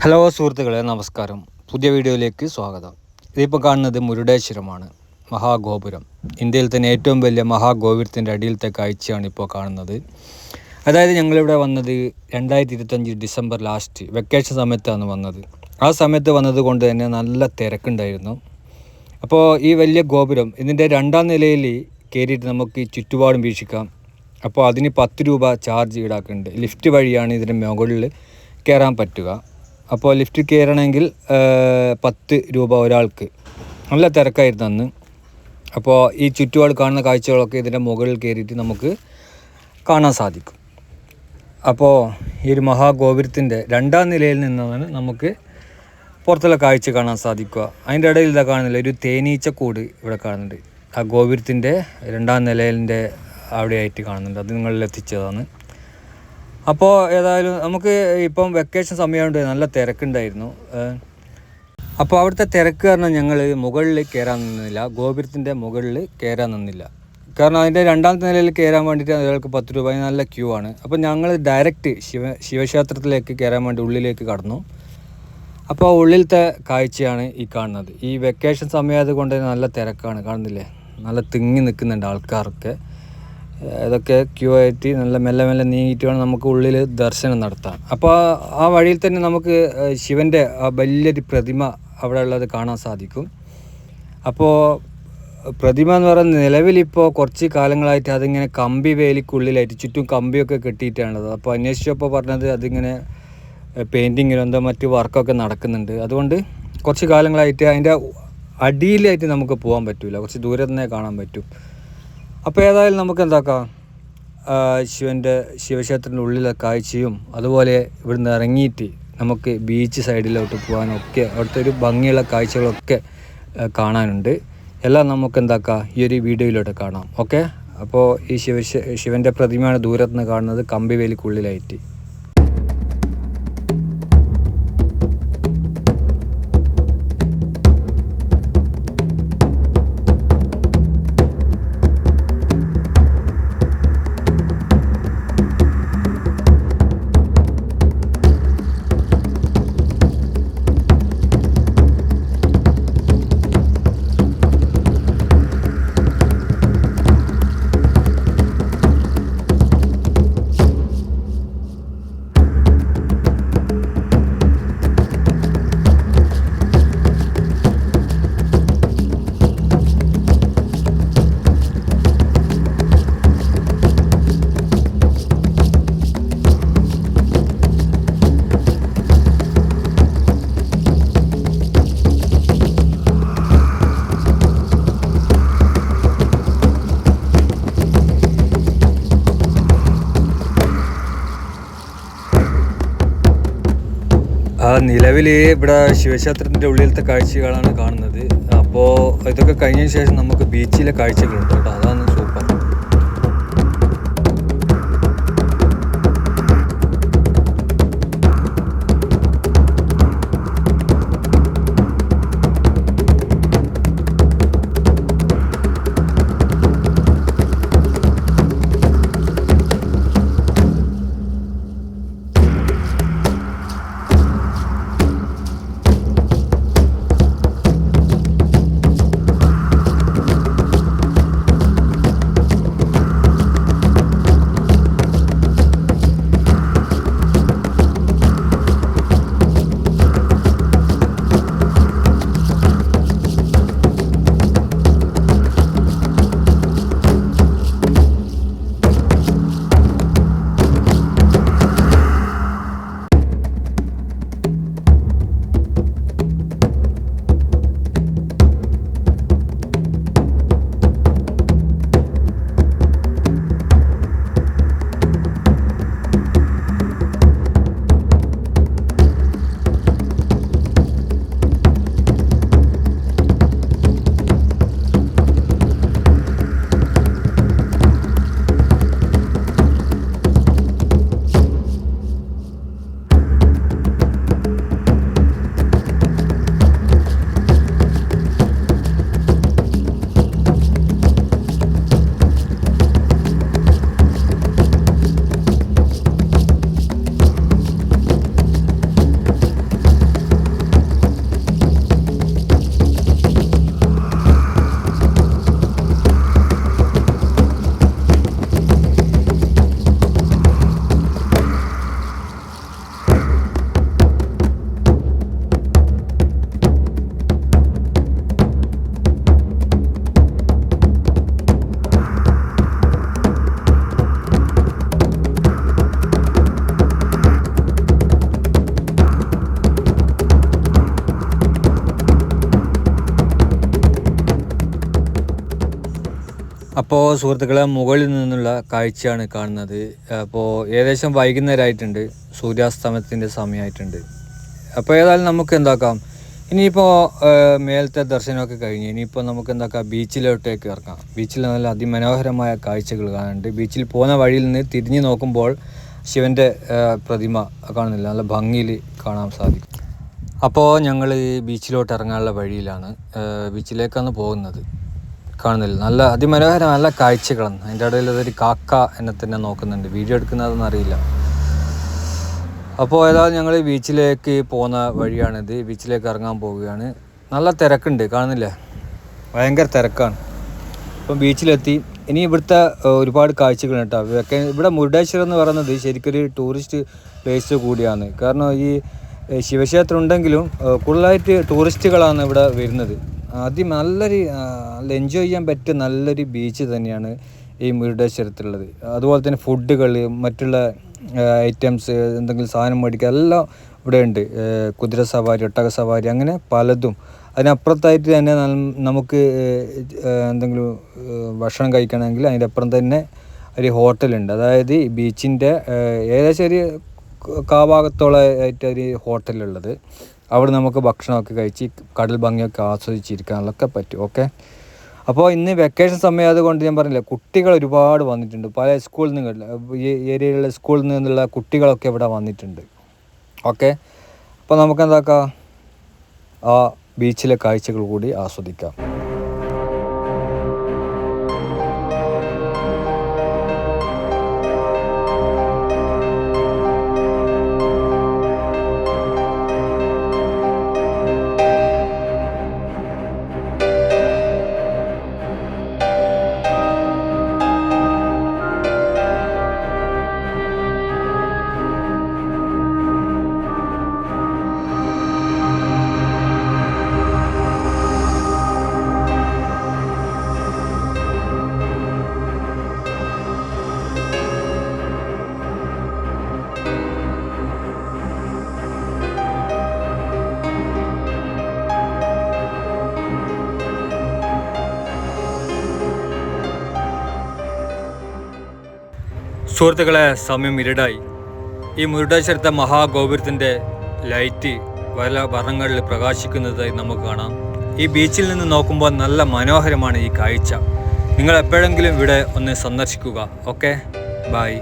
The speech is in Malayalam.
ഹലോ സുഹൃത്തുക്കളെ, നമസ്കാരം. പുതിയ വീഡിയോയിലേക്ക് സ്വാഗതം. ഇതിപ്പോൾ കാണുന്നത് മുരുടേശ്വരമാണ്, മഹാഗോപുരം. ഇന്ത്യയിൽ തന്നെ ഏറ്റവും വലിയ മഹാഗോപുരത്തിൻ്റെ അടിയിലത്തെ കാഴ്ചയാണ് ഇപ്പോൾ കാണുന്നത്. അതായത് ഞങ്ങളിവിടെ വന്നത് 2025 ഡിസംബർ ലാസ്റ്റ് വെക്കേഷൻ സമയത്താണ് വന്നത്. ആ സമയത്ത് വന്നത് കൊണ്ട് തന്നെ നല്ല തിരക്കുണ്ടായിരുന്നു. അപ്പോൾ ഈ വലിയ ഗോപുരം ഇതിൻ്റെ 2ാം നിലയിൽ കയറിയിട്ട് നമുക്ക് ചുറ്റുപാടും വീക്ഷിക്കാം. അപ്പോൾ അതിന് 10 രൂപ ചാർജ് ഈടാക്കുന്നുണ്ട്. ലിഫ്റ്റ് വഴിയാണ് ഇതിൻ്റെ മുകളിൽ കയറാൻ പറ്റുക. അപ്പോൾ ലിഫ്റ്റ് കയറണമെങ്കിൽ 10 രൂപ ഒരാൾക്ക്. നല്ല തിരക്കായിരുന്നു അന്ന്. അപ്പോൾ ഈ ചുറ്റുപാട് കാണുന്ന കാഴ്ചകളൊക്കെ ഇതിൻ്റെ മുകളിൽ കയറിയിട്ട് നമുക്ക് കാണാൻ സാധിക്കും. അപ്പോൾ ഈ ഒരു മഹാഗോപുരത്തിൻ്റെ 2ാം നിലയിൽ നിന്നാണ് നമുക്ക് പുറത്തുള്ള കാഴ്ച കാണാൻ സാധിക്കുക. അതിൻ്റെ ഇടയിൽ ഇതാ കാണുന്നില്ല, ഒരു തേനീച്ചക്കൂട് ഇവിടെ കാണുന്നുണ്ട്. ആ ഗോപുരത്തിൻ്റെ 2ാം നിലയിൻ്റെ അവിടെയായിട്ട് കാണുന്നുണ്ട്. അത് നിങ്ങളിൽ എത്തിച്ചതാണ്. അപ്പോൾ ഏതായാലും നമുക്ക് ഇപ്പം വെക്കേഷൻ സമയമുണ്ട്, നല്ല തിരക്കുണ്ടായിരുന്നു. അപ്പോൾ അവിടുത്തെ തിരക്ക് കാരണം ഞങ്ങൾ മുകളിൽ കയറാൻ നിന്നില്ല, ഗോപുരത്തിൻ്റെ മുകളിൽ കയറാൻ നിന്നില്ല. കാരണം അതിൻ്റെ 2ാമത്തെ നിലയിൽ കയറാൻ വേണ്ടിയിട്ട് അയാൾക്ക് 10 രൂപ, നല്ല ക്യൂ ആണ്. അപ്പോൾ ഞങ്ങൾ ഡയറക്റ്റ് ശിവക്ഷേത്രത്തിലേക്ക് കയറാൻ വേണ്ടി ഉള്ളിലേക്ക് കടന്നു. അപ്പോൾ ഉള്ളിലത്തെ കാഴ്ചയാണ് ഈ കാണുന്നത്. ഈ വെക്കേഷൻ സമയമായത് കൊണ്ട് നല്ല തിരക്കാണ്, കാണുന്നില്ലേ? നല്ല തിങ്ങി നിൽക്കുന്നുണ്ട് ആൾക്കാരൊക്കെ. ഇതൊക്കെ ക്യൂ ആയിട്ട് നല്ല മെല്ലെ മെല്ലെ നീങ്ങിയിട്ട് വേണം നമുക്ക് ഉള്ളിൽ ദർശനം നടത്താൻ. അപ്പോൾ ആ വഴിയിൽ തന്നെ നമുക്ക് ശിവൻ്റെ ആ വലിയൊരു പ്രതിമ അവിടെ ഉള്ളത് കാണാൻ സാധിക്കും. അപ്പോൾ പ്രതിമ എന്ന് പറയുന്നത് നിലവിലിപ്പോൾ കുറച്ച് കാലങ്ങളായിട്ട് അതിങ്ങനെ കമ്പി വേലിക്കുള്ളിലായിട്ട് ചുറ്റും കമ്പിയൊക്കെ കെട്ടിയിട്ടാണുള്ളത്. അപ്പോൾ അന്വേഷിച്ചപ്പോൾ പറഞ്ഞത് അതിങ്ങനെ പെയിൻറ്റിങ്ങിലോ എന്തോ മറ്റ് വർക്കൊക്കെ നടക്കുന്നുണ്ട്. അതുകൊണ്ട് കുറച്ച് കാലങ്ങളായിട്ട് അതിൻ്റെ അടിയിലായിട്ട് നമുക്ക് പോകാൻ പറ്റില്ല, കുറച്ച് ദൂരെ തന്നെ കാണാൻ പറ്റും. അപ്പോൾ ഏതായാലും നമുക്ക് എന്താക്കാം, ശിവക്ഷേത്രത്തിൻ്റെ ഉള്ളിലെ കാഴ്ചയും അതുപോലെ ഇവിടുന്ന് ഇറങ്ങിയിട്ട് നമുക്ക് ബീച്ച് സൈഡിലോട്ട് പോകാനൊക്കെ അവിടുത്തെ ഒരു ഭംഗിയുള്ള കാഴ്ചകളൊക്കെ കാണാനുണ്ട്. എല്ലാം നമുക്ക് എന്താക്കാം ഈ ഒരു വീഡിയോയിലോട്ട് കാണാം. ഓക്കെ. അപ്പോൾ ഈ ശിവൻ്റെ പ്രതിമയാണ് ദൂരത്തുനിന്ന് കാണുന്നത്, കമ്പിവേലിക്കുള്ളിലായിട്ട്. നിലവിൽ ഇവിടെ ശിവക്ഷേത്രത്തിൻ്റെ ഉള്ളിലത്തെ കാഴ്ചകളാണ് കാണുന്നത്. അപ്പോൾ ഇതൊക്കെ കഴിഞ്ഞതിന് ശേഷം നമുക്ക് ബീച്ചിലെ കാഴ്ചകളുണ്ട് കേട്ടോ, അതാണ് സൂപ്പർ. അപ്പോൾ സുഹൃത്തുക്കളെ, മുകളിൽ നിന്നുള്ള കാഴ്ചയാണ് കാണുന്നത്. അപ്പോൾ ഏകദേശം വൈകുന്നേരമായിട്ടുണ്ട്, സൂര്യാസ്തമയത്തിൻ്റെ സമയമായിട്ടുണ്ട്. അപ്പോൾ ഏതായാലും നമുക്ക് എന്താക്കാം, ഇനിയിപ്പോൾ മേലത്തെ ദർശനമൊക്കെ കഴിഞ്ഞ് ഇനിയിപ്പോൾ നമുക്ക് എന്താക്കാം, ബീച്ചിലോട്ടേക്ക് ഇറങ്ങാം. ബീച്ചിൽ നല്ല അതിമനോഹരമായ കാഴ്ചകൾ കാണുന്നുണ്ട്. ബീച്ചിൽ പോകുന്ന വഴിയിൽ നിന്ന് തിരിഞ്ഞു നോക്കുമ്പോൾ ശിവൻ്റെ പ്രതിമ കാണുന്നില്ല, നല്ല ഭംഗിയിൽ കാണാൻ സാധിക്കും. അപ്പോൾ ഞങ്ങൾ ബീച്ചിലോട്ട് ഇറങ്ങാനുള്ള വഴിയിലാണ്, ബീച്ചിലേക്കാണ് പോകുന്നത്. കാണുന്നില്ല, നല്ല അതിമനോഹരം, നല്ല കാഴ്ചകളാണ്. അതിൻ്റെ ഇടയിൽ ഒരു കാക്ക എന്നെ തന്നെ നോക്കുന്നുണ്ട്, വീഡിയോ എടുക്കുന്നതെന്ന് അറിയില്ല. അപ്പോൾ ഏതായാലും ഞങ്ങൾ ബീച്ചിലേക്ക് പോകുന്ന വഴിയാണിത്. ബീച്ചിലേക്ക് ഇറങ്ങാൻ പോവുകയാണ്. നല്ല തിരക്കുണ്ട്, കാണുന്നില്ലേ, ഭയങ്കര തിരക്കാണ്. ഇപ്പം ബീച്ചിലെത്തി. ഇനി ഇവിടുത്തെ ഒരുപാട് കാഴ്ചകൾ കേട്ടോ. ഇവിടെ മുരുടേശ്വരം എന്ന് പറയുന്നത് ശരിക്കൊരു ടൂറിസ്റ്റ് പ്ലേസ് കൂടിയാണ്. കാരണം ഈ ശിവക്ഷേത്രം ഉണ്ടെങ്കിലും കൂടുതലായിട്ട് ടൂറിസ്റ്റുകളാണ് ഇവിടെ വരുന്നത്. നല്ലൊരു എൻജോയ് ചെയ്യാൻ പറ്റിയ നല്ലൊരു ബീച്ച് തന്നെയാണ് ഈ മുരുടേശ്വരത്തുള്ളത്. അതുപോലെ തന്നെ ഫുഡുകൾ, മറ്റുള്ള ഐറ്റംസ്, എന്തെങ്കിലും സാധനം മേടിക്കുക എല്ലാം ഇവിടെ ഉണ്ട്. കുതിര സവാരി, ഒട്ടക സവാരി, അങ്ങനെ പലതും. അതിനപ്പുറത്തായിട്ട് തന്നെ നമുക്ക് എന്തെങ്കിലും ഭക്ഷണം കഴിക്കണമെങ്കിൽ അതിൻ്റെ അപ്പുറം തന്നെ ഒരു ഹോട്ടലുണ്ട്. അതായത് ഈ ബീച്ചിൻ്റെ ഏകദേശം ഒരു കാഭാഗത്തോളം ആയിട്ട് ഒരു ഹോട്ടലുള്ളത്. അവിടെ നമുക്ക് ഭക്ഷണമൊക്കെ കഴിച്ച് കടൽ ഭംഗിയൊക്കെ ആസ്വദിച്ചിരിക്കാനൊക്കെ പറ്റും. ഓക്കെ, അപ്പോൾ ഇന്ന് വെക്കേഷൻ സമയം ആയതുകൊണ്ട് ഞാൻ പറഞ്ഞില്ല, കുട്ടികൾ ഒരുപാട് വന്നിട്ടുണ്ട്. പല സ്കൂളിൽ നിന്ന്, ഈ ഏരിയയിലുള്ള സ്കൂളിൽ നിന്നുള്ള കുട്ടികളൊക്കെ ഇവിടെ വന്നിട്ടുണ്ട്. ഓക്കെ, അപ്പോൾ നമുക്ക് എന്താക്കാം, ആ ബീച്ചിലെ കാഴ്ചകൾ കൂടി ആസ്വദിക്കാം. സുഹൃത്തുക്കളെ, സമയം ഇരുടായി. ഈ മുരുടേശ്വരത്തെ മഹാഗോപുരത്തിൻ്റെ ലൈറ്റ് പല വർണ്ണങ്ങളിൽ പ്രകാശിക്കുന്നതായി നമുക്ക് കാണാം. ഈ ബീച്ചിൽ നിന്ന് നോക്കുമ്പോൾ നല്ല മനോഹരമാണ് ഈ കാഴ്ച. നിങ്ങൾ എപ്പോഴെങ്കിലും ഇവിടെ ഒന്ന് സന്ദർശിക്കുക. Okay, by.